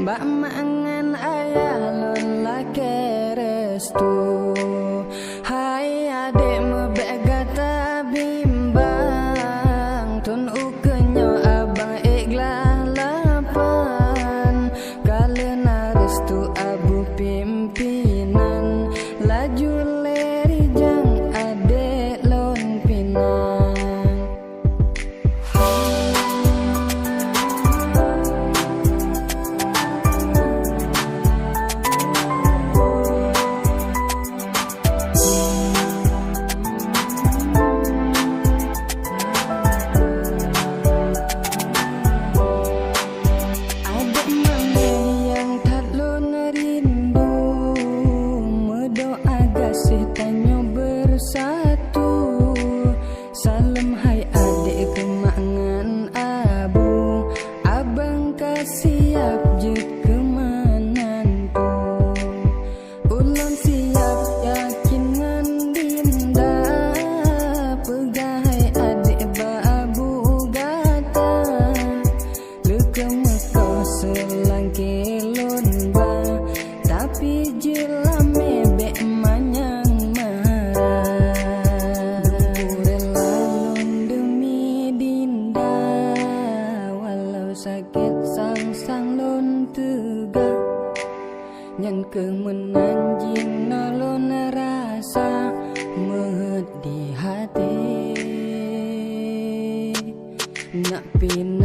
Bak mangan ayah lon lake restu. Hai adik mebek gata bimbang, tun ukenyo abang ikhlas lapan. Kalena restu abu pimpinan, laju leri jang adik lon pinang. Kasih tanyo bersatu, salam hai adik kemangan abu, abang kasiap je kemanantu. Ulun siap yakin ngan dinda, pegahai adik babu gata, lekemeko selangke lonba, tapi jelame bek manyang marah. Berrela lon demi dinda, walau sakit sang-sang lon tegak. Nyan kemenanjing nolon rasa mehet di hati. Nak pin